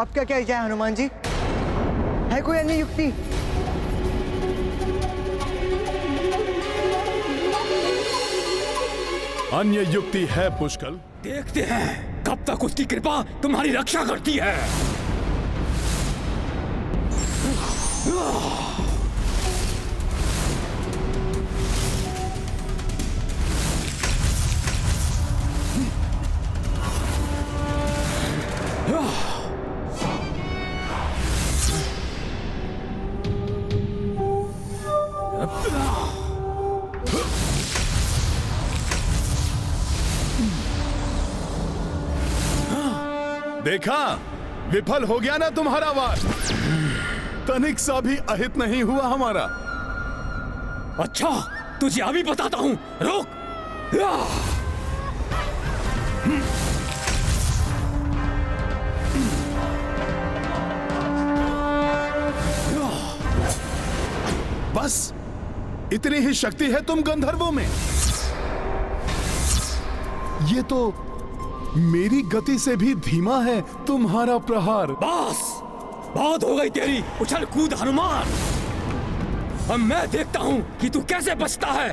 अब क्या किया जाए हनुमान जी? है कोई अन्य युक्ति? अन्य युक्ति है पुष्कल। देखते हैं कब तक उसकी कृपा तुम्हारी रक्षा करती है। देखा, विफल हो गया ना तुम्हारा वार। तनिक सा भी अहित नहीं हुआ हमारा। अच्छा, तुझे अभी बताता हूं, रुक। बस इतनी ही शक्ति है तुम गंधर्वों में। ये तो मेरी गति से भी धीमा है तुम्हारा प्रहार। बस बहुत हो गई तेरी उछल कूद हनुमान। अब मैं देखता हूं कि तू कैसे बचता है।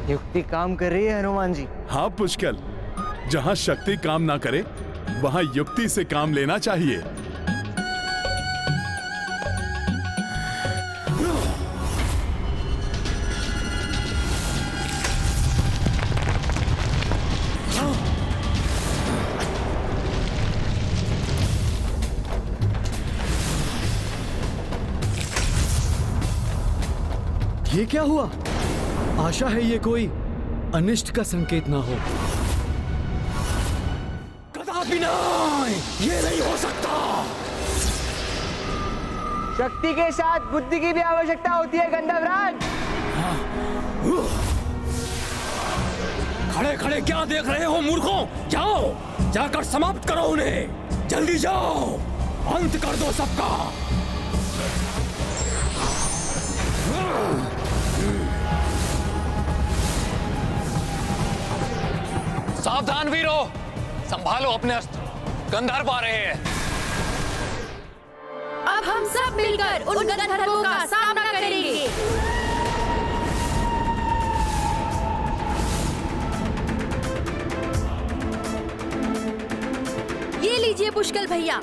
युक्ति काम कर रही है हनुमान जी। हाँ पुष्कल, जहां शक्ति काम ना करे वहां युक्ति से काम लेना चाहिए। ये क्या हुआ? आशा है ये कोई अनिष्ट का संकेत ना हो। कदापि नहीं, ये नहीं हो सकता। शक्ति के साथ बुद्धि की भी आवश्यकता होती है गंधर्वराज। खड़े खड़े क्या देख रहे हो मूर्खों? जाओ, जाकर समाप्त करो उन्हें। जल्दी जाओ, अंत कर दो सबका। सावधान वीरों, संभालो अपने अस्त्र, गंधर्व आ रहे हैं। अब हम सब मिलकर उन गंधर्वों का सामना करेंगे। ये लीजिए पुष्कल भैया।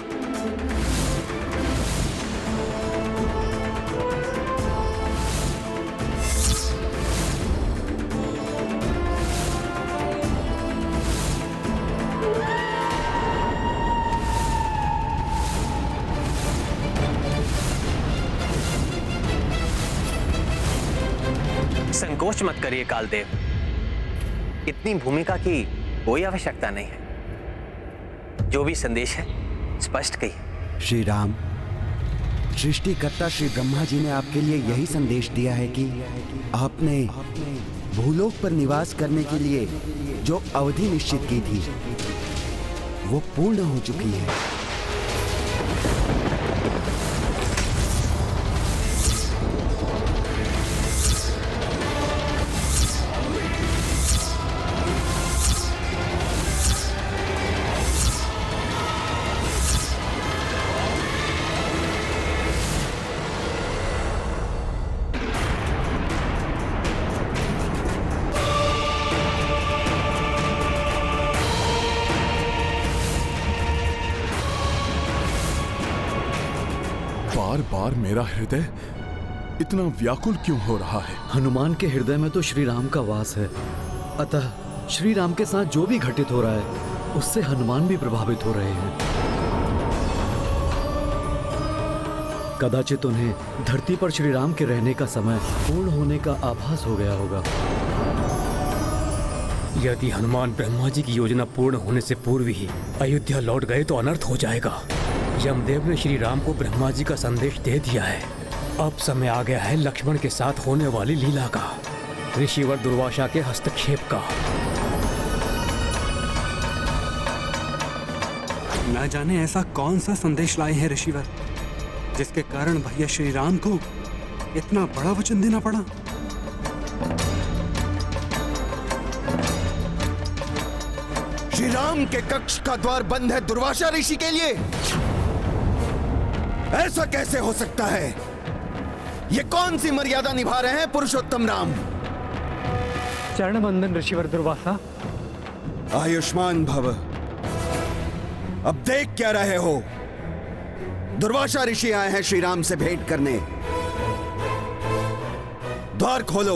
संकोच मत करिए कालदेव, इतनी भूमिका की कोई आवश्यकता नहीं है। जो भी संदेश है स्पष्ट कहिए। श्री राम, सृष्टिकर्ता श्री ब्रह्मा जी ने आपके लिए यही संदेश दिया है कि आपने भूलोक पर निवास करने के लिए जो अवधि निश्चित की थी वो पूर्ण हो चुकी है। बार बार मेरा हृदय इतना व्याकुल क्यों हो रहा है? हनुमान के हृदय में तो श्री राम का वास है, अतः श्री राम के साथ जो भी घटित हो रहा है उससे हनुमान भी प्रभावित हो रहे हैं। कदाचित उन्हें धरती पर श्री राम के रहने का समय पूर्ण होने का आभास हो गया होगा। यदि हनुमान ब्रह्मा जी की योजना पूर्ण होने से पूर्व ही अयोध्या लौट गए तो अनर्थ हो जाएगा। यमदेव ने श्री राम को ब्रह्मा जी का संदेश दे दिया है। अब समय आ गया है लक्ष्मण के साथ होने वाली लीला का, ऋषिवर दुर्वासा के हस्तक्षेप का। ना जाने ऐसा कौन सा संदेश लाए हैं ऋषिवर जिसके कारण भैया श्री राम को इतना बड़ा वचन देना पड़ा। श्री राम के कक्ष का द्वार बंद है दुर्वासा ऋषि के लिए। ऐसा कैसे हो सकता है? ये कौन सी मर्यादा निभा रहे हैं पुरुषोत्तम राम? चरण बंदन ऋषिवर दुर्वासा। आयुष्मान भव। अब देख क्या रहे हो? दुर्वासा ऋषि आए हैं श्री राम से भेंट करने। द्वार खोलो,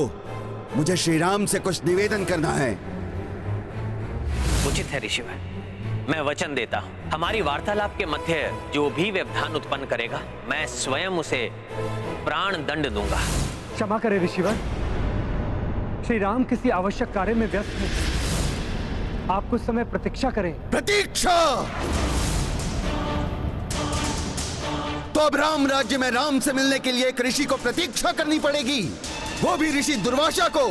मुझे श्री राम से कुछ निवेदन करना है। उचित है ऋषिवर, मैं वचन देता हूं हमारी वार्तालाप के मध्य जो भी व्यवधान उत्पन्न करेगा मैं स्वयं उसे प्राण दंड दूंगा। क्षमा करें ऋषिवर, श्री राम किसी आवश्यक कार्य में व्यस्त हैं। आप कुछ समय प्रतीक्षा करें। प्रतीक्षा? तो अब राम राज्य में राम से मिलने के लिए एक ऋषि को प्रतीक्षा करनी पड़ेगी, वो भी ऋषि दुर्वासा को।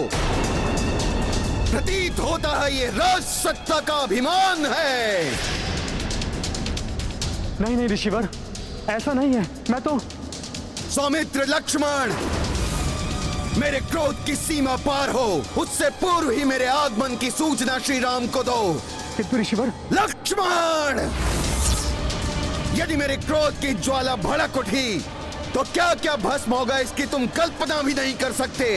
प्रतीत होता है ये राज सत्ता का अभिमान है। नहीं नहीं ऋषिवर, ऐसा नहीं है। मैं तो सौमित्र लक्ष्मण, मेरे क्रोध की सीमा पार हो उससे पूर्व ही मेरे आगमन की सूचना श्री राम को दो। किंतु ऋषिवर। लक्ष्मण, यदि मेरे क्रोध की ज्वाला भड़क उठी तो क्या क्या भस्म होगा इसकी तुम कल्पना भी नहीं कर सकते।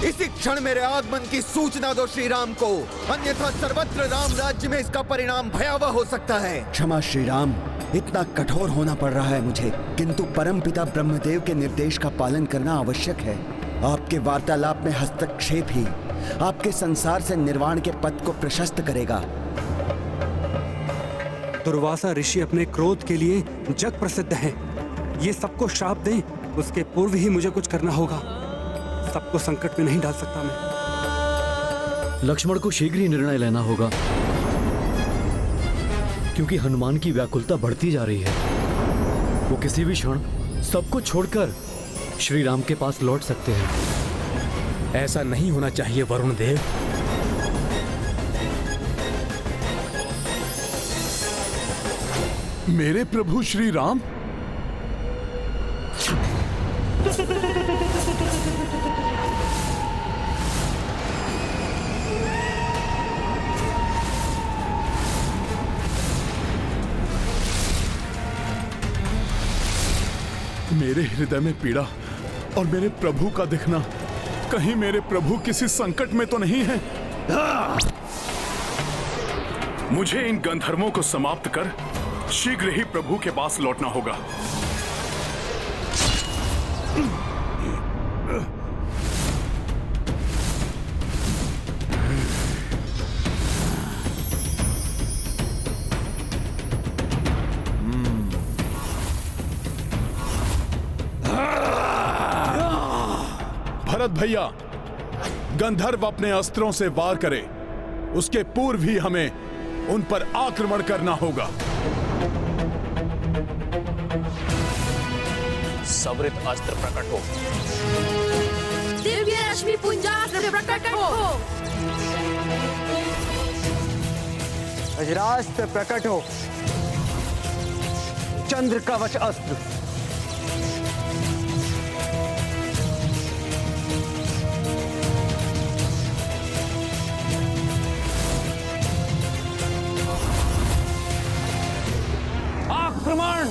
इसी क्षण मेरे आगमन की सूचना दो श्री राम को, अन्यथा सर्वत्र राम राज्य में इसका परिणाम भयावह हो सकता है। क्षमा श्री राम, इतना कठोर होना पड़ रहा है मुझे, किंतु परमपिता ब्रह्मदेव के निर्देश का पालन करना आवश्यक है। आपके वार्तालाप में हस्तक्षेप ही आपके संसार से निर्वाण के पथ को प्रशस्त करेगा। दुर्वासा ऋषि अपने क्रोध के लिए जग प्रसिद्ध हैं। ये सबको श्राप दें उसके पूर्व ही मुझे कुछ करना होगा। सबको संकट में नहीं डाल सकता मैं। लक्ष्मण को शीघ्र ही निर्णय लेना होगा, क्योंकि हनुमान की व्याकुलता बढ़ती जा रही है। वो किसी भी क्षण सबको छोड़कर श्री राम के पास लौट सकते हैं। ऐसा नहीं होना चाहिए वरुण देव। मेरे प्रभु श्री राम, मेरे हृदय में पीड़ा और मेरे प्रभु का दिखना, कहीं मेरे प्रभु किसी संकट में तो नहीं है। मुझे इन गंधर्वों को समाप्त कर शीघ्र ही प्रभु के पास लौटना होगा। भरत भैया, गंधर्व अपने अस्त्रों से वार करे, उसके पूर्व ही हमें उन पर आक्रमण करना होगा। सवृत अस्त्र प्रकट हो। दिव्य रश्मि पुंजास्त्र प्रकट हो। वज्रास्त्र प्रकट हो। चंद्र कवच अस्त्र। आक्रमण।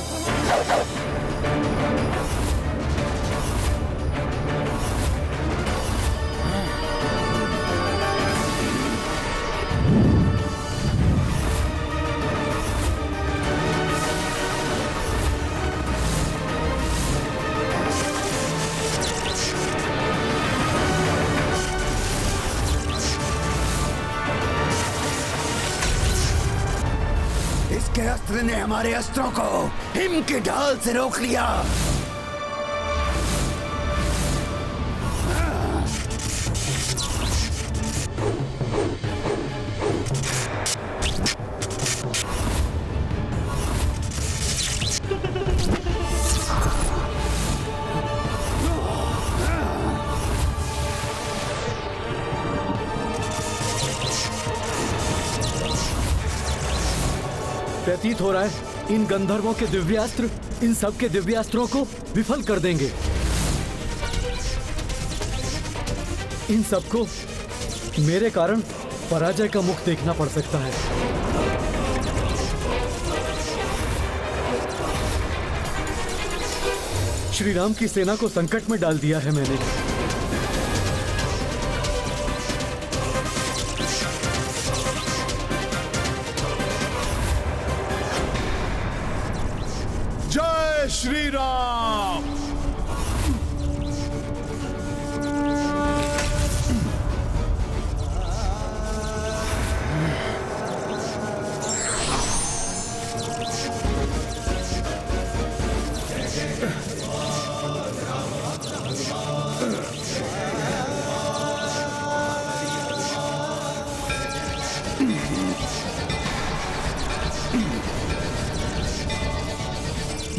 इसके अस्त्र ने हमारे अस्त्रों को हिम की ढाल से रोक लिया। प्रतीत हो रहा है इन गंधर्वों के दिव्यास्त्र इन सब के दिव्यास्त्रों को विफल कर देंगे। इन सबको मेरे कारण पराजय का मुख देखना पड़ सकता है। श्री राम की सेना को संकट में डाल दिया है मैंने। जय श्री राम।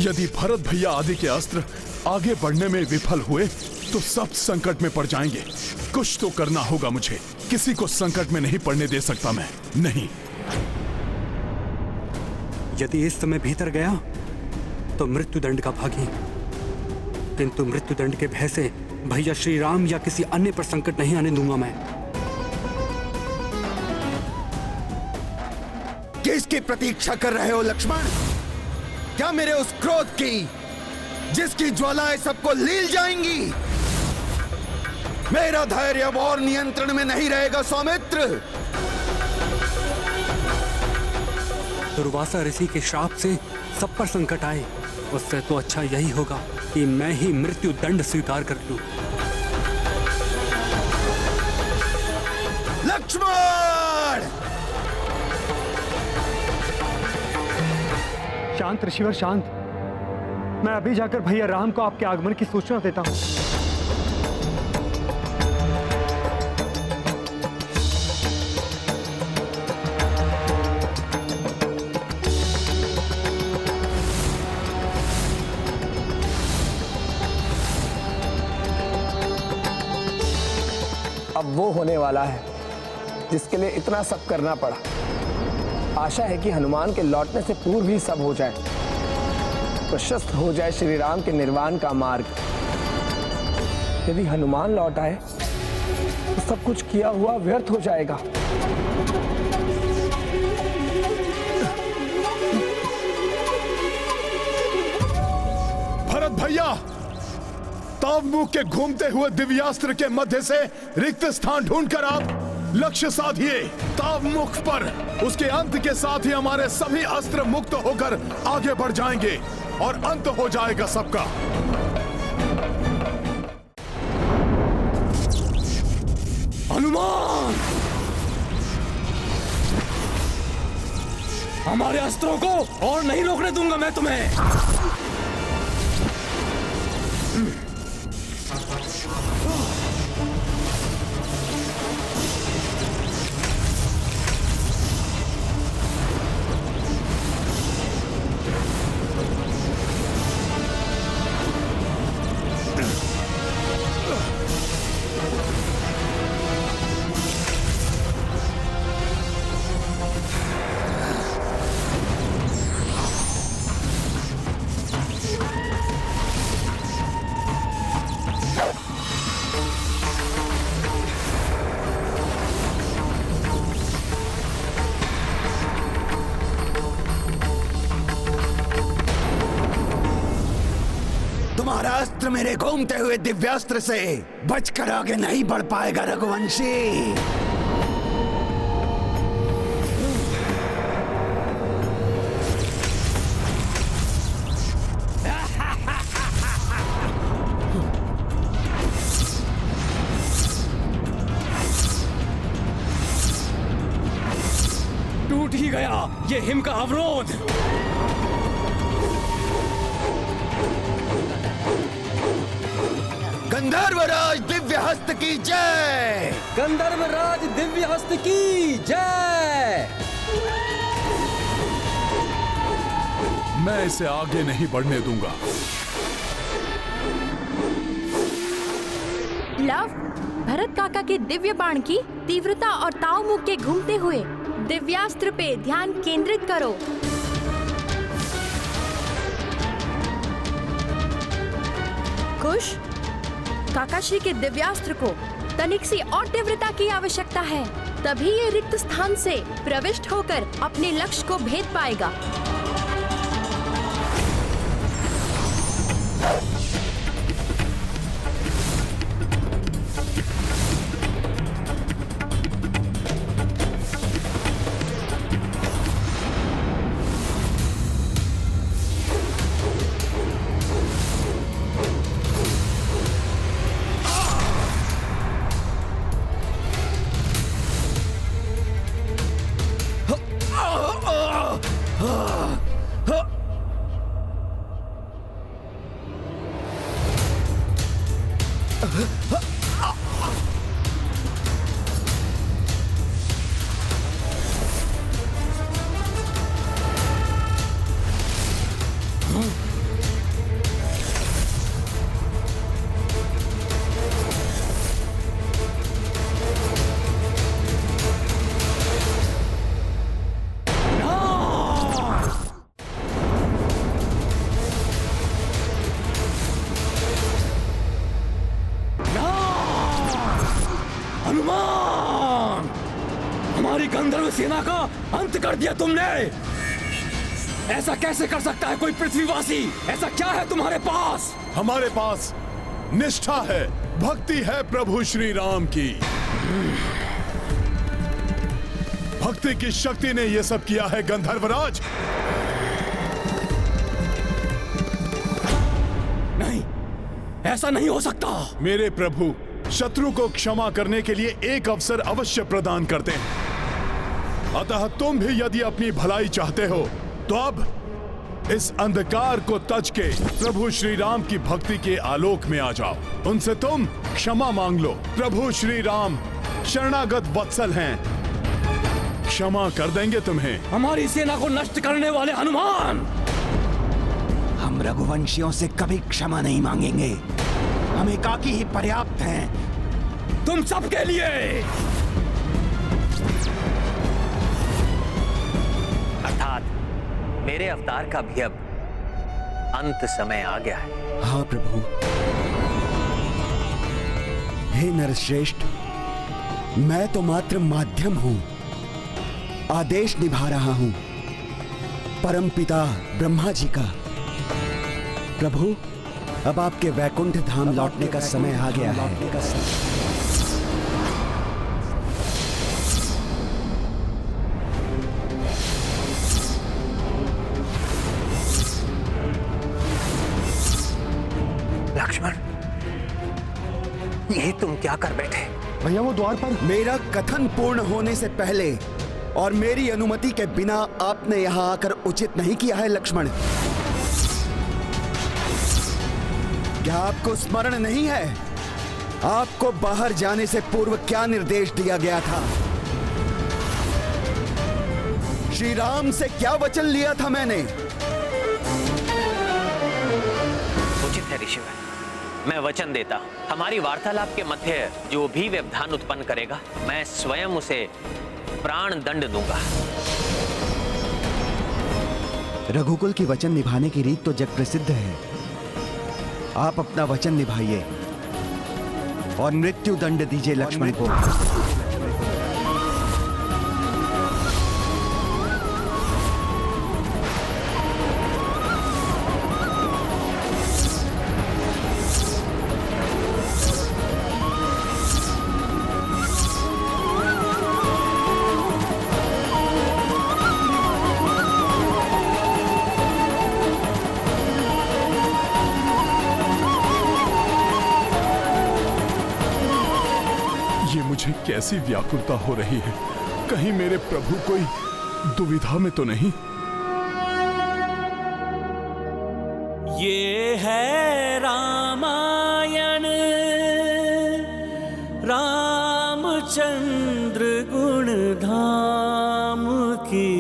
यदि भरत भैया आदि के अस्त्र आगे बढ़ने में विफल हुए तो सब संकट में पड़ जाएंगे। कुछ तो करना होगा मुझे। किसी को संकट में नहीं पड़ने दे सकता मैं। नहीं। यदि इस समय भीतर गया तो मृत्युदंड का भागी, किंतु मृत्युदंड के भय से भैया श्री राम या किसी अन्य पर संकट नहीं आने दूंगा मैं। किसकी प्रतीक्षा कर रहे हो लक्ष्मण? क्या मेरे उस क्रोध की जिसकी ज्वालाएं सबको लील जाएंगी? मेरा धैर्य अब और नियंत्रण में नहीं रहेगा सौमित्र। दुर्वासा ऋषि के श्राप से सब पर संकट आए, उससे तो अच्छा यही होगा कि मैं ही मृत्यु दंड स्वीकार कर लूं। लक्ष्मण! शांत ऋषिवर शांत। मैं अभी जाकर भैया राम को आपके आगमन की सूचना देता हूं। अब वो होने वाला है जिसके लिए इतना सब करना पड़ा। आशा है कि हनुमान के लौटने से पूर्व ही सब हो जाए, प्रशस्त हो जाए श्री राम के निर्वाण का मार्ग। यदि हनुमान लौट आए तो सब कुछ किया हुआ व्यर्थ हो जाएगा। भरत भैया, तावमुख के घूमते हुए दिव्यास्त्र के मध्य से रिक्त स्थान ढूंढकर आप लक्ष्य साधिए। तावमुख पर उसके अंत के साथ ही हमारे सभी अस्त्र मुक्त होकर आगे बढ़ जाएंगे और अंत हो जाएगा सबका। हनुमान, हमारे अस्त्रों को और नहीं रोकने दूंगा मैं तुम्हें। तुम्हारा अस्त्र मेरे घूमते हुए दिव्यास्त्र से बचकर आगे नहीं बढ़ पाएगा रघुवंशी। टूट ही गया ये हिम का अवरोध। गंधर्वराज दिव्य हस्त की जय। गंधर्वराज दिव्य हस्त की जय। मैं इसे आगे नहीं बढ़ने दूंगा। लव, भरत काका के दिव्य बाण की तीव्रता और तावमुख के घूमते हुए दिव्यास्त्र पे ध्यान केंद्रित करो। खुश? काकाश्री के दिव्यास्त्र को तनिक सी और तीव्रता की आवश्यकता है, तभी ये रिक्त स्थान से प्रविष्ट होकर अपने लक्ष्य को भेद पाएगा। हनुमान, हमारी गंधर्व सेना का अंत कर दिया तुमने। ऐसा कैसे कर सकता है कोई पृथ्वीवासी? ऐसा क्या है तुम्हारे पास? हमारे पास निष्ठा है, भक्ति है प्रभु श्री राम की। भक्ति की शक्ति ने यह सब किया है गंधर्वराज। नहीं, ऐसा नहीं हो सकता। मेरे प्रभु शत्रु को क्षमा करने के लिए एक अवसर अवश्य प्रदान करते हैं। अतः तुम भी यदि अपनी भलाई चाहते हो तो अब इस अंधकार को तज के प्रभु श्री राम की भक्ति के आलोक में आ जाओ। उनसे तुम क्षमा मांग लो। प्रभु श्री राम शरणागत वत्सल हैं, क्षमा कर देंगे तुम्हें। हमारी सेना को नष्ट करने वाले हनुमान, हम रघुवंशियों से कभी क्षमा नहीं मांगेंगे। हम एकाकी ही पर्याप्त हैं। तुम सबके लिए। अर्थात मेरे अवतार का भी अब अंत समय आ गया है। हाँ प्रभु। हे नरश्रेष्ठ, मैं तो मात्र माध्यम हूं, आदेश निभा रहा हूं परमपिता ब्रह्मा जी का। प्रभु, अब आपके वैकुंठ धाम लौटने का समय आ गया है। लक्ष्मण, ये तुम क्या कर बैठे? भैया वो द्वार पर। मेरा कथन पूर्ण होने से पहले और मेरी अनुमति के बिना आपने यहां आकर उचित नहीं किया है लक्ष्मण। क्या आपको स्मरण नहीं है आपको बाहर जाने से पूर्व क्या निर्देश दिया गया था? श्री राम से क्या वचन लिया था मैंने? उचित है ऋषिवर, मैं वचन देता हूं, हमारी वार्तालाप के मध्य जो भी व्यवधान उत्पन्न करेगा मैं स्वयं उसे प्राण दंड दूंगा। रघुकुल की वचन निभाने की रीत तो जग प्रसिद्ध है। आप अपना वचन निभाइए और मृत्यु दंड दीजिए लक्ष्मण को। मुझे कैसी व्याकुलता हो रही है। कहीं मेरे प्रभु कोई दुविधा में तो नहीं? ये है रामायण, रामचंद्र गुण धाम की,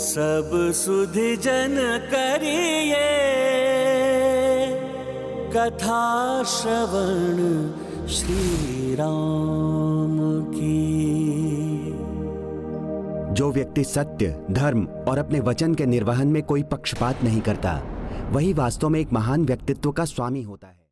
सब सुधि जन करिए कथा श्रवण श्री राम की। जो व्यक्ति सत्य, धर्म और अपने वचन के निर्वहन में कोई पक्षपात नहीं करता, वही वास्तव में एक महान व्यक्तित्व का स्वामी होता है।